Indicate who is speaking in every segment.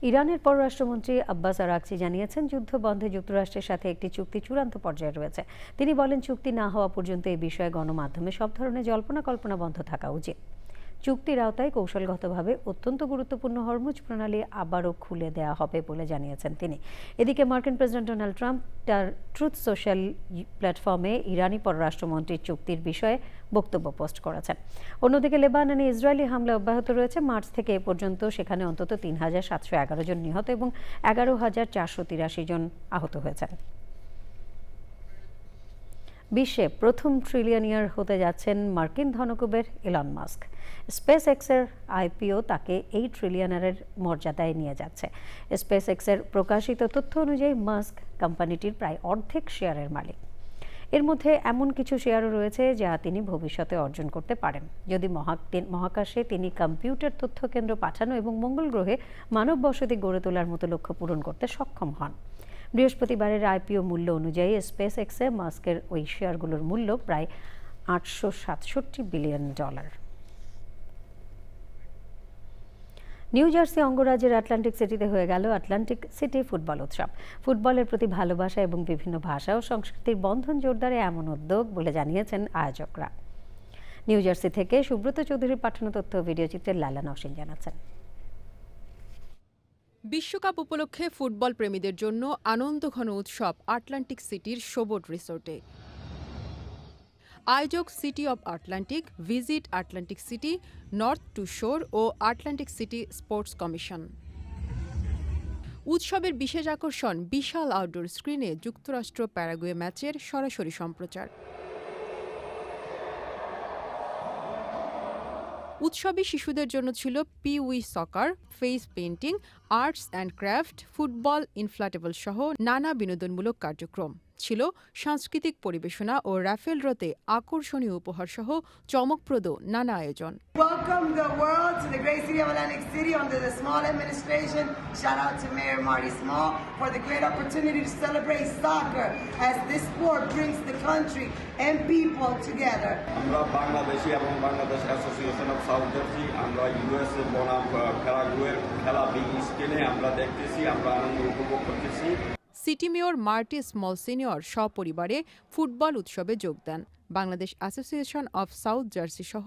Speaker 1: ইরানের পররাষ্ট্রমন্ত্রী আব্বাস আরাগচি জানিয়েছেন, যুদ্ধ বন্ধে যুক্তরাষ্ট্রের সাথে একটি চুক্তি চূড়ান্ত পর্যায়ে রয়েছে। তিনি বলেন, চুক্তি না হওয়া পর্যন্ত এই বিষয়ে গণমাধ্যমে সব ধরনের জল্পনা কল্পনা বন্ধ থাকা উচিত। চুক্তির আওতায় কৌশলগতভাবে অত্যন্ত গুরুত্বপূর্ণ হরমুজ প্রণালী আবারও খুলে দেওয়া হবে বলে জানিয়েছেন তিনি। এদিকে মার্কিন প্রেসিডেন্ট ডোনাল্ড ট্রাম্প তার ট্রুথ সোশ্যাল প্ল্যাটফর্মে ইরানি পররাষ্ট্রমন্ত্রীর চুক্তির বিষয়ে বক্তব্য পোস্ট করেছেন। অন্যদিকে লেবাননে ইসরায়েলি হামলা অব্যাহত রয়েছে। মার্চ থেকে এ পর্যন্ত সেখানে অন্তত ৩,৭১১ জন নিহত এবং ১১,৪৮৩ জন আহত হয়েছেন। বিশ্বে প্রথম ট্রিলিয়নিয়ার হতে যাচ্ছেন মার্কিন ধনকুবের ইলন মাস্ক। স্পেস এক্সের আইপিও তাকে এই ট্রিলিয়নারের মর্যাদায় নিয়ে যাচ্ছে। স্পেস এক্সের প্রকাশিত তথ্য অনুযায়ী মাস্ক কোম্পানিটির প্রায় অর্ধেক শেয়ারের মালিক। এর মধ্যে এমন কিছু শেয়ারও রয়েছে যা তিনি ভবিষ্যতে অর্জন করতে পারেন, যদি মহাকাশে তিনি কম্পিউটার তথ্য কেন্দ্র পাঠানো এবং মঙ্গল গ্রহে মানব বসতি গড়ে তোলার মতো লক্ষ্য পূরণ করতে সক্ষম হন। বৃহস্পতিবারের আইপিও মূল্য অনুযায়ী স্পেস এক্সে মাস্কের ওই শেয়ারগুলোর মূল্য প্রায় $867 বিলিয়ন। নিউ জার্সি অঙ্গরাজ্যের আটলান্টিক সিটিতে হয়ে গেল আটলান্টিক সিটি ফুটবল উৎসব। ফুটবলের প্রতি ভালোবাসা এবং বিভিন্ন ভাষা ও সংস্কৃতির বন্ধন জোরদারে এমন উদ্যোগ বলে জানিয়েছেন আয়োজকরা। নিউ জার্সি থেকে সুব্রত চৌধুরীর পাঠানো তথ্য ও ভিডিও চিত্রে লালা নওশিন জানাচ্ছেন।
Speaker 2: বিশ্বকাপ উপলক্ষে ফুটবল প্রেমীদের জন্য আনন্দঘন উৎসব আটলান্টিক সিটির শোবোট রিসোর্টে। আয়োজক city of Atlantic, visit Atlantic city, north two শোর ও আটলান্টিক সিটি স্পোর্টস কমিশন। উৎসবের বিশেষ আকর্ষণ বিশাল আউটডোর স্ক্রিনে যুক্তরাষ্ট্র প্যারাগুয়ে ম্যাচের সরাসরি সম্প্রচার। উৎসবে শিশুদের জন্য ছিল peewee soccer, face painting, arts and craft, football inflatable সহ নানা বিনোদনমূলক কার্যক্রম। ছিল সাংস্কৃতিক পরিবেশনা ও রাফেল ড্রতে আকর্ষণীয় উপহার সহ চমকপ্রদ নানা আয়োজন।
Speaker 3: Welcome the world to the great city of Atlantic City under the Small administration. Shout out to Mayor Marty Small for the great opportunity to celebrate soccer as this sport brings the country and people together.
Speaker 4: আমরা বাংলাদেশি এবং Bangladesh association of South jersey আমরা USA বনাম প্যারাগুয়ের খেলা big স্ক্রিনে আমরা দেখতেছি, আমরা আনন্দ উপভোগ করতেছি।
Speaker 2: City mayor Marty Small senior সপরিবারে ফুটবল উৎসবে যোগ দেন। Bangladesh association of South Jersey সহ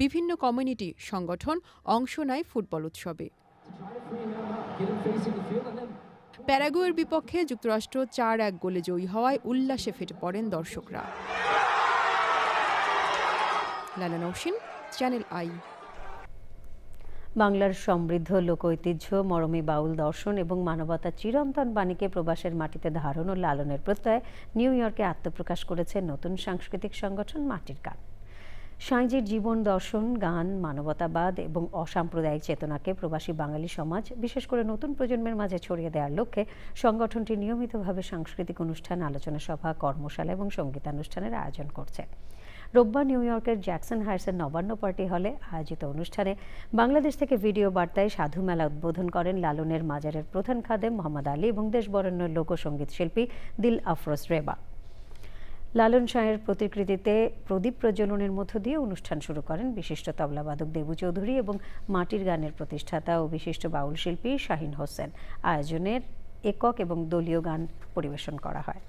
Speaker 2: বিভিন্ন কমিউনিটি সংগঠন অংশ নেয় ফুটবল উৎসবে। প্যারাগুয়ের বিপক্ষে যুক্তরাষ্ট্র 4-1 গোলে জয়ী হওয়ায় উল্লাসে ফেটে পড়েন দর্শকরা। লালা নওশিন, চ্যানেল আই।
Speaker 1: বাংলার সমৃদ্ধ লোক ঐতিহ্য, মরমী বাউল দর্শন এবং মানবতার চিরন্তন বাণীকে প্রবাসের মাটিতে ধারণ ও লালনের প্রত্যয় নিউ ইয়র্কে আত্মপ্রকাশ করেছে নতুন সাংস্কৃতিক সংগঠন মাটির গান। সাঁইজির জীবন দর্শন, গান, মানবতাবাদ এবং অসাম্প্রদায়িক চেতনাকে প্রবাসী বাঙালি সমাজ, বিশেষ করে নতুন প্রজন্মের মাঝে ছড়িয়ে দেওয়ার লক্ষ্যে সংগঠনটি নিয়মিতভাবে সাংস্কৃতিক অনুষ্ঠান, আলোচনা সভা, কর্মশালা এবং সঙ্গীতানুষ্ঠানের আয়োজন করছে। রোববার নিউ ইয়র্কের জ্যাকসন হাইটসের নবান্ন পার্টি হলে আয়োজিত অনুষ্ঠানে বাংলাদেশ থেকে ভিডিও বার্তায় সাধু মেলা উদ্বোধন করেন লালনের মাজারের প্রধান খাদেম মোহাম্মদ আলী এবং দেশবরেণ্য লোকসঙ্গীত শিল্পী দিল আফরোজ রেবা। লালন শাহের প্রতিকৃতিতে প্রদীপ প্রজ্বলনের মধ্য দিয়ে অনুষ্ঠান শুরু করেন বিশিষ্ট তবলাবাদক দেবু চৌধুরী এবং মাটির গানের প্রতিষ্ঠাতা ও বিশিষ্ট বাউল শিল্পী শাহিন হোসেন। আয়োজনের একক এবং দলীয় গান পরিবেশন করা হয়।